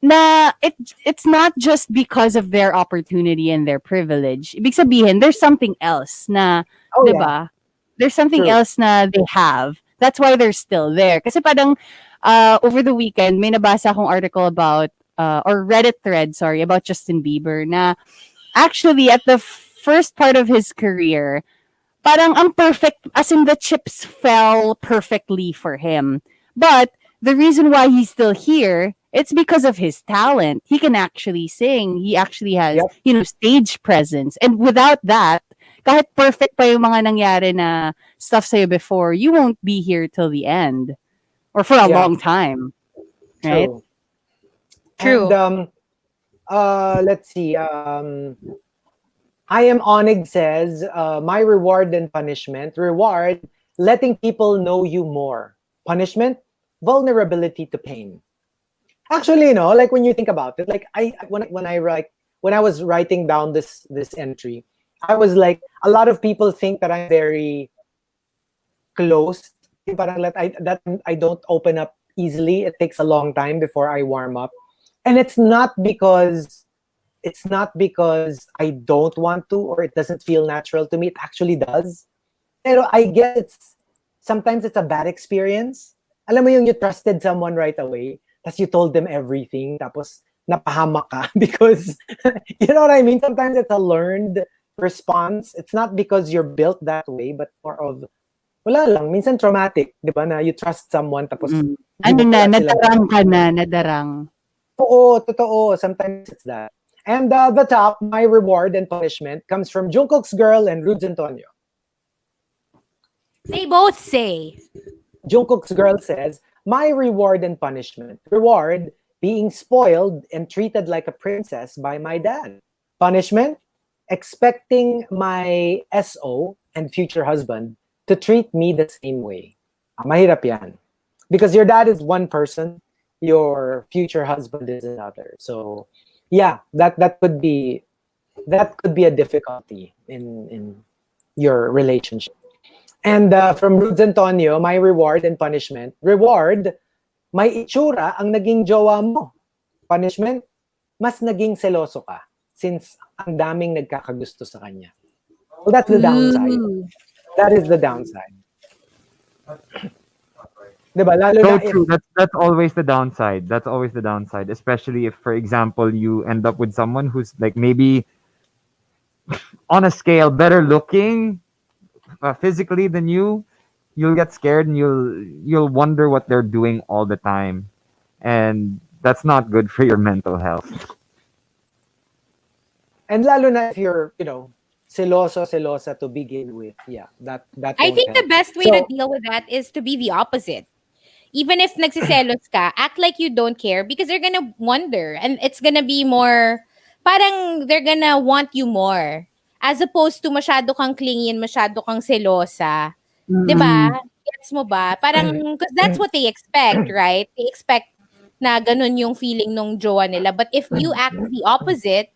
na it's not just because of their opportunity and their privilege. Ibig sabihin, there's something else na, oh 'di yeah, ba? There's something true. else na they have. That's why they're still there. Kasi parang over the weekend may nabasa akong article about or Reddit thread, sorry, about Justin Bieber na actually at the first part of his career, parang ang perfect, as in the chips fell perfectly for him. But the reason why he's still here, it's because of his talent. He can actually sing. He actually has, Yep. stage presence. And without that, kahit perfect pa yung mga nangyari na stuff sa'yo before, you won't be here till the end or for a Yeah, long time, right? true. And True. let's see. I am Onig says, my reward and punishment. Reward, letting people know you more. Punishment, vulnerability to pain. Actually, like when you think about it, like when I was writing down this entry, I was like, a lot of people think that I'm very closed. Yung parang that I don't open up easily. It takes a long time before I warm up, and it's not because I don't want to or it doesn't feel natural to me. It actually does. Pero I guess sometimes it's a bad experience. Alam mo yung you trusted someone right away, tapos you told them everything, tapos napahamak ka because, you know what I mean? Sometimes it's a learned response. It's not because you're built that way, but more of, wala lang, minsan traumatic, di ba, na you trust someone, tapos Mm. di Ano mo na, pala sila. nadarang ka na, nadarang. Oo, totoo. Sometimes it's that. And the top, my reward and punishment, comes from Jungkook's Girl and Rudes Antonio. They both say. Jungkook's Girl says, my reward and punishment. Reward, being spoiled and treated like a princess by my dad. Punishment, expecting my SO and future husband to treat me the same way. Mahirap yan. Because your dad is one person, your future husband is another. So, yeah, that could be a difficulty in your relationship. And from Rudes Antonio, my reward and punishment. Reward, may itsura ang naging jowa mo. Punishment, mas naging seloso ka since ang daming nagkakagusto sa kanya. Well, that's the downside. Ooh. That is the downside. Diba? Lalo So na if, true. That's always the downside. That's always the downside. Especially if, for example, you end up with someone who's like maybe on a scale better looking physically than you. You'll get scared and you'll wonder what they're doing all the time, and that's not good for your mental health. and lalo na if you're, selosa to begin with. Yeah, that I won't think the help. best way So, to deal with that is to be the opposite. Even if nagsiselos ka, act like you don't care because they're gonna wonder and it's gonna be more, parang they're gonna want you more. As opposed to masyado kang clingy and masyado kang selosa. 'Di ba? Mm. Gets mo ba? Parang, because that's what they expect, right? They expect na ganun yung feeling nung jowa nila. But if you act the opposite,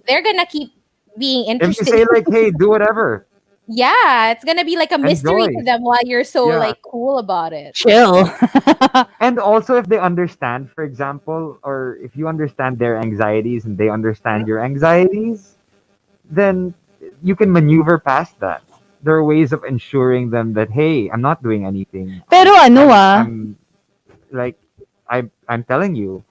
they're gonna keep being If you interested. say like, "Hey, do whatever, Yeah, it's gonna be like a mystery to enjoy," them while you're so yeah, like cool about it. Chill. and also if they understand, for example, or if you understand their anxieties and they understand your anxieties, then you can maneuver past that. There are ways of ensuring them that, hey, I'm not doing anything. Pero ano I'm like I'm telling you,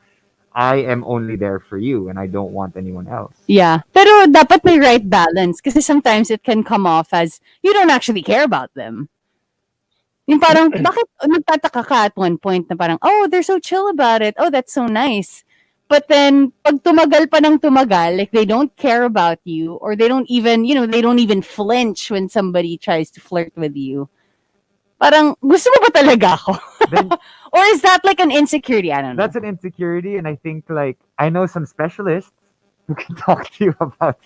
I am only there for you and I don't want anyone else. yeah. Pero dapat may right balance kasi sometimes it can come off as you don't actually care about them. Yung parang, bakit nagtataka ka at one point na parang, oh, they're so chill about it. Oh, that's so nice. But then, pag tumagal pa ng tumagal, like they don't care about you or they don't even, they don't even flinch when somebody tries to flirt with you. Parang, gusto mo ba talaga ako? Then Or is that like an insecurity? I don't know. that's an insecurity, and I think like I know some specialists who can talk to you about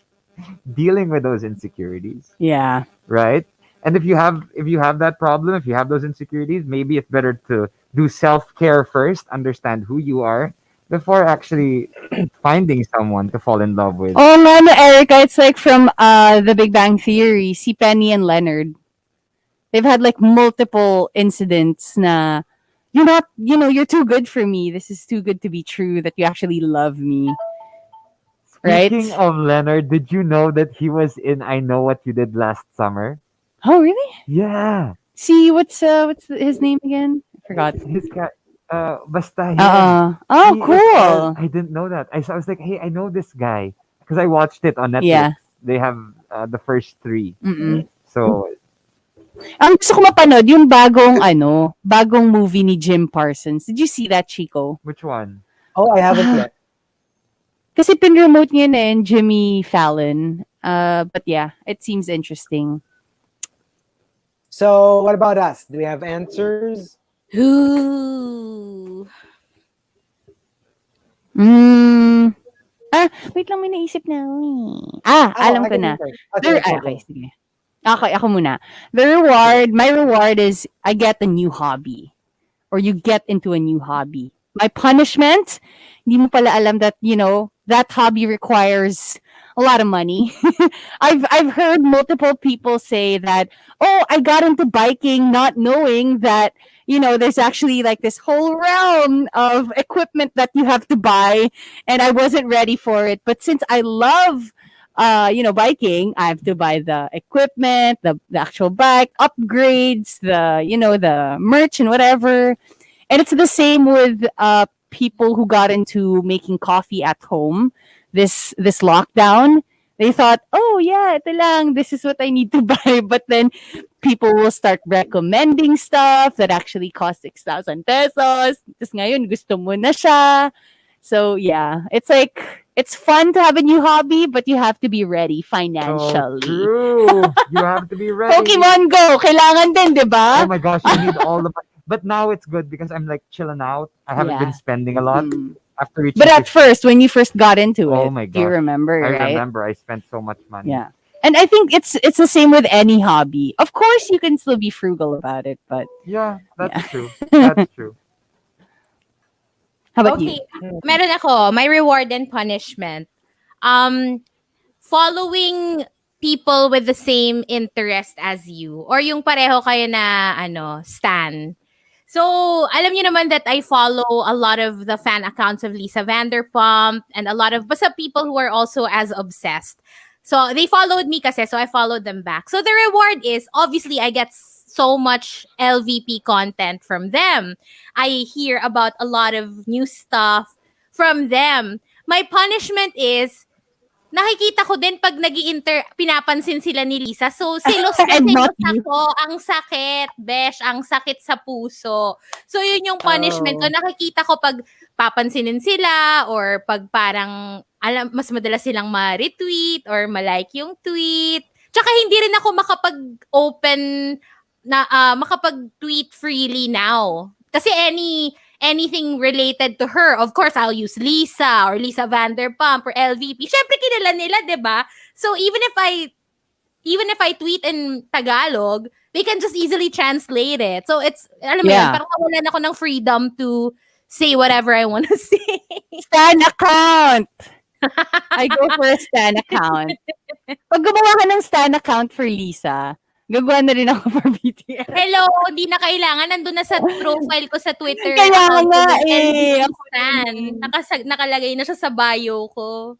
dealing with those insecurities, Yeah. right? And if you have that problem, if you have those insecurities, maybe it's better to do self-care first, understand who you are before actually finding someone to fall in love with. Oh, nga no, Erica, it's like from The Big Bang Theory, si Penny and Leonard. They've had like multiple incidents na you're not, you're too good for me. This is too good to be true that you actually love me. Right? Speaking of Leonard, did you know that he was in I Know What You Did Last Summer? Oh, really? Yeah. See, what's his name again? I forgot. His cat basta yun. Oh, He is cool. I didn't know that. I was like, hey, I know this guy because I watched it on Netflix. Yeah. They have the first three. Mm-mm. So Ang gusto ko mapanood, yung bagong movie ni Jim Parsons. Did you see that, Chico? which one? oh, I haven't yet. Kasi pinremote niya na yun, Jimmy Fallon. But yeah, it seems interesting. So, what about us? Do we have answers? Ooh. Wait lang, may naisip na ako eh. Oh, Alam I ko can na. go first. Okay, go, Okay, go. sige. Okay, ako muna. My reward is I get a new hobby. Or you get into a new hobby. My punishment, hindi mo pala alam that, that hobby requires a lot of money. I've heard multiple people say that, oh, I got into biking not knowing that, there's actually like this whole realm of equipment that you have to buy and I wasn't ready for it. But since I love biking, I have to buy the equipment, the actual bike, upgrades, the merch and whatever. And it's the same with people who got into making coffee at home this lockdown. They thought, oh yeah, ito lang, this is what I need to buy. But then people will start recommending stuff that actually cost 6,000 pesos. Tapos ngayon, gusto mo na siya. So yeah, it's like, it's fun to have a new hobby, but you have to be ready So financially. true. You have to be ready. Pokemon Go, kailangan din, di ba? Oh my gosh, you need all the. But now it's good because I'm like chilling out. I haven't Yeah. been spending a lot Mm. after reaching. But at 50. first, when you first got into Oh it, my do you gosh. remember, I right? remember I spent so much money. Yeah. And I think it's the same with any hobby. Of course, you can still be frugal about it, but Yeah, that's Yeah. true. That's true. how about Okay, you? meron ako, my reward and punishment. Following people with the same interest as you or yung pareho kayo na stan. So, alam niyo naman that I follow a lot of the fan accounts of Lisa Vanderpump and a lot of basta people who are also as obsessed. So, they followed me kasi, so I followed them back. So, the reward is, obviously, I get so much LVP content from them. I hear about a lot of new stuff from them. My punishment is, nakikita ko din pag pinapansin sila ni Lisa. So, silos na And not silos you. ako. Ang sakit, besh. Ang sakit sa puso. So, yun yung punishment ko. Nakikita ko pag papansinin sila or pag parang, mas madalas silang ma-retweet or ma-like yung tweet. Tsaka hindi rin ako makapag-open makapag-tweet freely now. Kasi anything related to her, of course, I'll use Lisa or Lisa Vanderpump or LVP. Syempre, kilala nila, diba? So, even if I tweet in Tagalog, they can just easily translate it. So, it's, alam mo yun, parang nawalan ako ng freedom to say whatever I want to say. Stan account! I go for a Stan account. Pag gumawa ka ng Stan account for Lisa, gagawa na rin ako for BTS. Hello, hindi na kailangan. Nandun na sa profile ko sa Twitter. Kaya nga eh. Nakalagay na siya sa bio ko.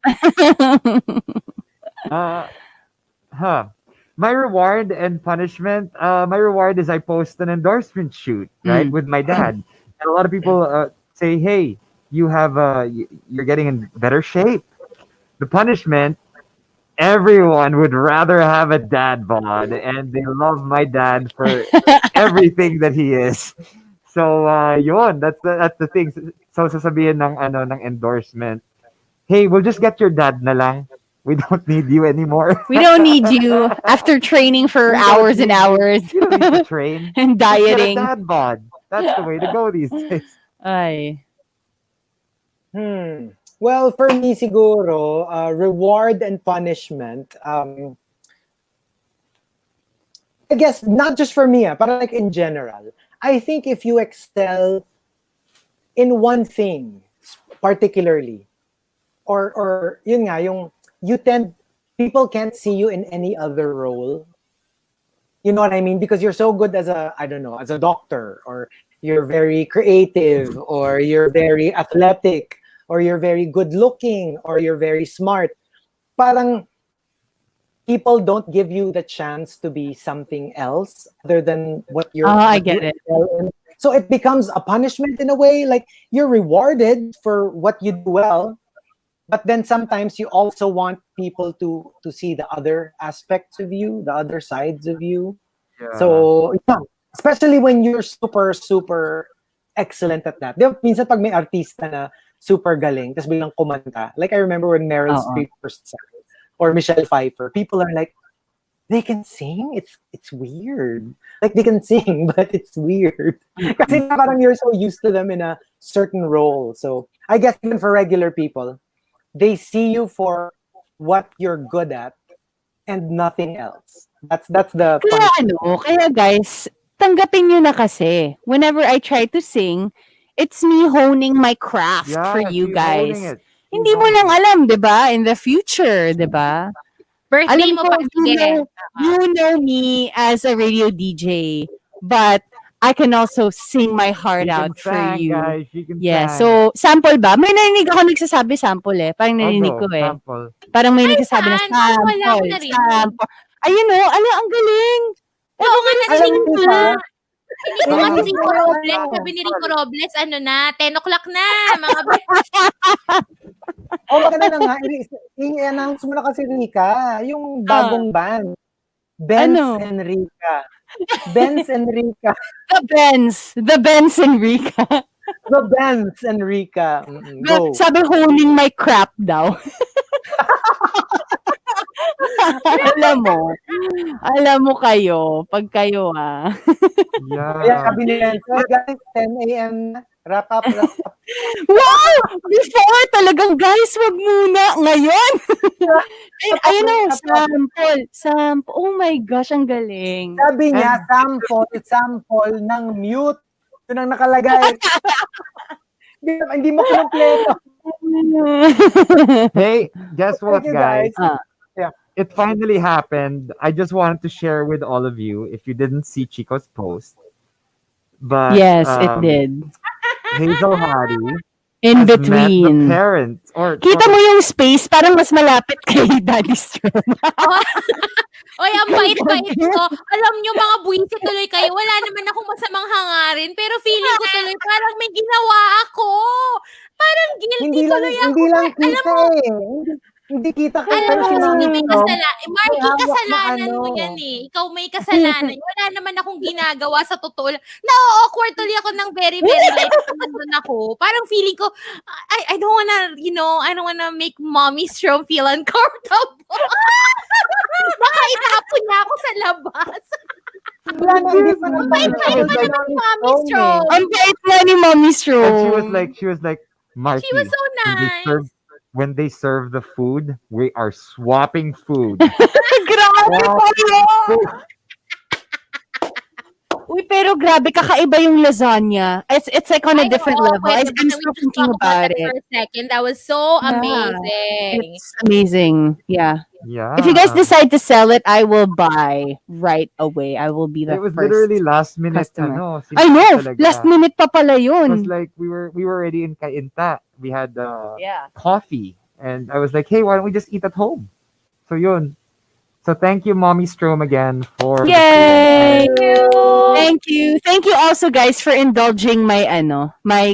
My reward and punishment. My reward is I post an endorsement shoot, right, with my dad. And a lot of people say, "Hey, you're getting in better shape." The punishment, everyone would rather have a dad bod, and they love my dad for everything that he is. So, yun, that's the thing. So, sasabihin ng endorsement, hey, we'll just get your dad na lang. We don't need you anymore. We don't need you after training for hours and hours. You don't need to train. And Just get a dieting. dad bod. That's the way to go these days. Ay. Well, for me, siguro, reward and punishment. I guess not just for me, but like in general. I think if you excel in one thing, particularly, or yun nga, people can't see you in any other role. You know what I mean? Because you're so good as a doctor, or you're very creative, or you're very athletic, or you're very good looking, or you're very smart. Parang people don't give you the chance to be something else other than what you're. I get it. So it becomes a punishment in a way. Like, you're rewarded for what you do well, but then sometimes you also want people to see the other aspects of you, the other sides of you. Yeah. So, yeah, especially when you're super, super excellent at that. Di ba, minsan pag may artista na super galing, tapos biglang kumanta. Like, I remember when Meryl Streep first sang, or Michelle Pfeiffer, people are like, they can sing? It's weird. Like, they can sing, but it's weird. Kasi parang you're so used to them in a certain role. So, I guess even for regular people, they see you for what you're good at and nothing else. That's the Kaya guys, tanggapin nyo na kasi. Whenever I try to sing, it's me honing my craft for you keep guys. honing it. Hindi mo lang alam, 'di ba? In the future, 'di ba? Birthday Alam mo ko, pa you know me as a radio DJ, but I can also sing my heart She can out for sang, you. guys. She can Yeah, sang. so sample ba? May narinig ako nagsasabi sample eh. Parang narinig Go, ko eh. sample. Parang may nagsasabi na saan? Parang wala akong sample, narinig. sample. Ayun o, ang galing. Oo nga, narinig ko mo na. ba? Hindi ko kasi Rico Robles. Sabi ni Rico Robles, 10 o'clock na. Mga maganda na nga. I-announce mo na kasi, Rika, yung bagong band. Benz and Rika. Benz and Rika. The Benz and Rika. The Benz and Rika. Go. Sabi honing my crap daw. alam mo kayo, pag kayo Yeah. Kaya sabi nila, so guys, 10 a.m. na. Wrap up. Wow! Before talagang guys, wag muna. Ngayon. Ayun na, sample. Oh my gosh, ang galing. Sabi niya, sample ng mute. Yun ang nakalagay. Hindi mo kompleto. Hey, guess what, Thank you, guys? guys. Yeah. it finally happened. I just wanted to share with all of you if you didn't see Chico's post, but Yes, it did. Hazel Hari In has met the between. parents Kita mo yung space, parang mas malapit kay Daddy Strong. Oh, oy, ang bait-bait ko. Alam niyo, mga buwisit tuloy kayo. Wala naman akong masamang hangarin. Pero feeling ko tuloy, parang may ginawa ako. Parang guilty tuloy ako. Hindi lang Alam kita mo, eh. Hindi kita alam pero mo, si sino Mami may Tom, kasalanan? may Marky, hawak na kasalanan ano. mo yan eh. Ikaw may kasalanan. Wala naman akong ginagawa sa totoo lang. Na-awkward tuloy ako ng very, very light na nandun ako. Parang feeling ko, I don't wanna, I don't wanna make Mommy Strom feel uncomfortable. Baka itapon niya ako sa labas. Wala na, hindi pa naman. Bait-bait pa naman ni Mommy Strom. Ang bait na ni Mommy Strong. and she was like, Marky, She was so nice. when they serve the food, we are swapping food. Grabe kayo! Uy, pero grabe, kakaiba yung lasagna. It's like on a different level. I'm still thinking about it. For a second. That was so Yeah. amazing. It's amazing. Yeah. Yeah. If you guys decide to sell it, I will buy right away. I will be the it was first. literally last minute. customer. Ano, I know. talaga. Last minute pa pala It yun. was like we were already in Kainta. We had Yeah. coffee, and I was like, hey, why don't we just eat at home? So yun. So thank you, Mommy Strom, again for the Yay! food. And Thank you. Thank you also, guys, for indulging my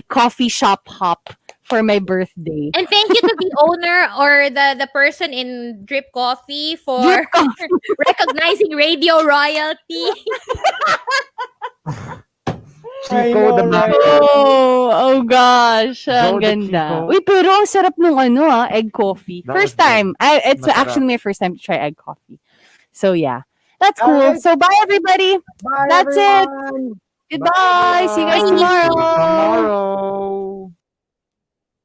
coffee shop hop for my birthday. And thank you to the owner or the person in Drip Coffee for Drip Coffee. recognizing radio royalty. Chico, I the know, right? master. Oh gosh. Ang Go to ganda. Chico. Uy, pero ang sarap nung egg coffee. That First was good. time. It's Masarap. actually my first time to try egg coffee. So yeah. That's All cool. right. So bye, everybody. Bye, That's it. everyone. Goodbye. See you guys Bye. tomorrow. Tomorrow.